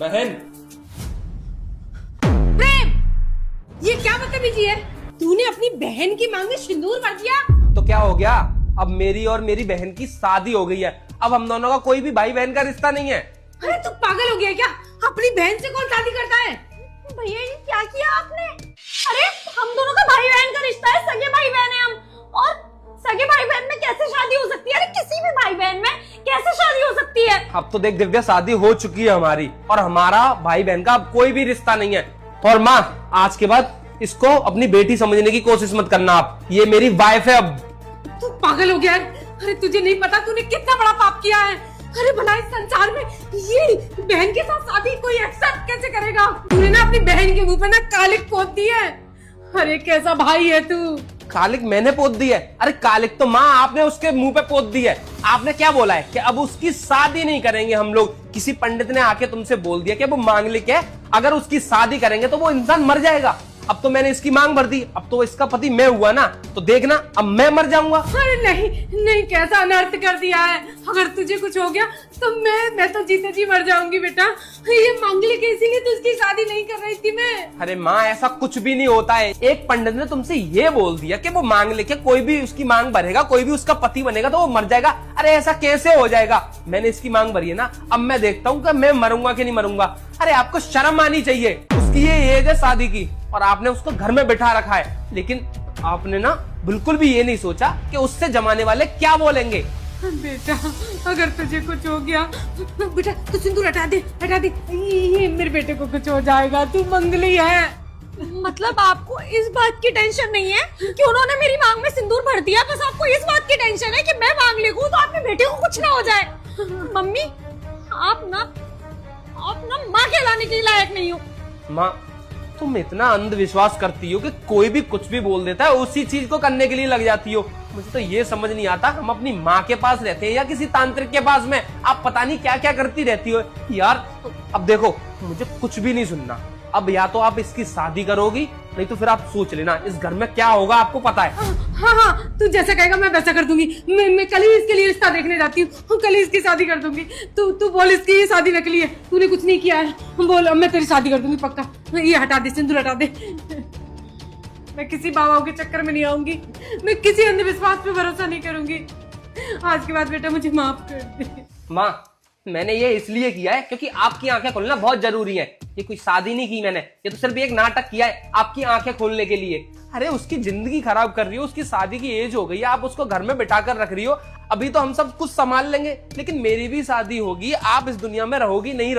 बहन। प्रेम, ये क्या बदतमीजी है? तूने अपनी बहन की मांग में सिंदूर भर दिया। तो क्या हो गया? अब मेरी और मेरी बहन की शादी हो गई है। अब हम दोनों का कोई भी भाई बहन का रिश्ता नहीं है। अरे तू पागल हो गया क्या? अपनी बहन से कौन शादी करता है? भैया ये क्या किया आपने? अरे हम दोनों का भाई बहन का रिश्ता है, सगे भाई बहन है हम। और सगे भाई बहन में कैसे शादी हो सकती है? अरे किसी भी भाई बहन में कैसे शादी हो सकती है? अब तो देख दिव्या, शादी हो चुकी है हमारी, और हमारा भाई बहन का अब कोई भी रिश्ता नहीं है। और माँ, आज के बाद इसको अपनी बेटी समझने की कोशिश मत करना आप। ये मेरी वाइफ है अब। तू पागल हो गया है? अरे तुझे नहीं पता तूने कितना बड़ा पाप किया है? अरे भला इस संसार में ये बहन के साथ शादी कोई एक्सेप्ट कैसे करेगा? तूने ना अपनी बहन के मुंह पे ना कालिक पोत दी है। अरे कैसा भाई है तू? कालिक मैंने पोत दी है? अरे कालिक तो माँ आपने उसके मुंह पे पोत दी है। आपने क्या बोला है कि अब उसकी शादी नहीं करेंगे हम लोग। किसी पंडित ने आके तुमसे बोल दिया कि वो मांगलिक है, अगर उसकी शादी करेंगे तो वो इंसान मर जाएगा। अब तो मैंने इसकी मांग भर दी, अब तो इसका पति मैं हुआ ना, तो देखना अब मैं मर जाऊंगा। अरे नहीं नहीं, कैसा अनर्थ कर दिया है। अगर तुझे कुछ हो गया तो मैं तो जीते जी मर जाऊंगी बेटा। ये मांगलिक है इसीलिए तो उसकी शादी नहीं कर रही थी मैं। अरे माँ, ऐसा कुछ भी नहीं होता है। एक पंडित ने तुमसे ये बोल दिया कि वो मांगलिक है, कोई भी उसकी मांग भरेगा, कोई भी उसका पति बनेगा तो वो मर जाएगा। अरे ऐसा कैसे हो जाएगा? मैंने इसकी मांग भरी है ना, अब मैं देखता हूँ कि मैं मरूंगा कि नहीं मरूंगा। अरे आपको शर्म आनी चाहिए। उसकी ये एज है शादी की और आपने उसको घर में बिठा रखा है, लेकिन आपने ना बिल्कुल भी ये नहीं सोचा कि उससे जमाने वाले क्या बोलेंगे। बेटा अगर तुझे कुछ हो गया, बेटा तू सिंदूर हटा दे, हटा दे। ये मेरे बेटे को कुछ हो जाएगा, तू मंगली है। मतलब आपको इस बात की टेंशन नहीं है कि उन्होंने मेरी मांग में सिंदूर भर दिया, बस आपको इस बात की टेंशन है कि मैं मांगलिक हूँ तो आपके बेटे को कुछ ना हो जाए। मम्मी आप ना माँ कहलाने के लायक नहीं हो। माँ, तुम इतना अंधविश्वास करती हो कि कोई भी कुछ भी बोल देता है, उसी चीज को करने के लिए लग जाती हो। मुझे तो ये समझ नहीं आता, हम अपनी माँ के पास रहते हैं या किसी तांत्रिक के पास में, आप पता नहीं क्या क्या करती रहती हो यार। अब देखो, मुझे कुछ भी नहीं सुनना। अब या तो आप इसकी शादी करोगी, नहीं तो फिर आप सोच लेना इस घर में क्या होगा, आपको पता है। हाँ हाँ, तू जैसा कहेगा मैं वैसा कर दूंगी। मैं कल ही इसके लिए रिश्ता देखने जाती हूँ, कल ही इसकी शादी कर दूंगी। तू बोल, इसकी ये शादी नकली है, तूने कुछ नहीं किया है। बोल, अब मैं तेरी शादी कर दूंगी पक्का। ये हटा दे, सिंदूर हटा दे। मैं किसी बाबा के चक्कर में नहीं आऊंगी, मैं किसी अंधविश्वास पे भरोसा नहीं करूंगी। आज के बाद बेटा मुझे माफ कर दे। माँ, मैंने ये इसलिए किया है क्योंकि आपकी आंखें खोलना बहुत जरूरी है। ये कोई शादी नहीं की मैंने, ये तो सिर्फ एक नाटक किया है आपकी आंखें खोलने के लिए। अरे उसकी जिंदगी खराब कर रही हो, उसकी शादी की एज हो गई है, आप उसको घर में बिठा कर रख रही हो। अभी तो हम सब कुछ संभाल लेंगे, लेकिन मेरी भी शादी होगी, आप इस दुनिया में रहोगी नहीं।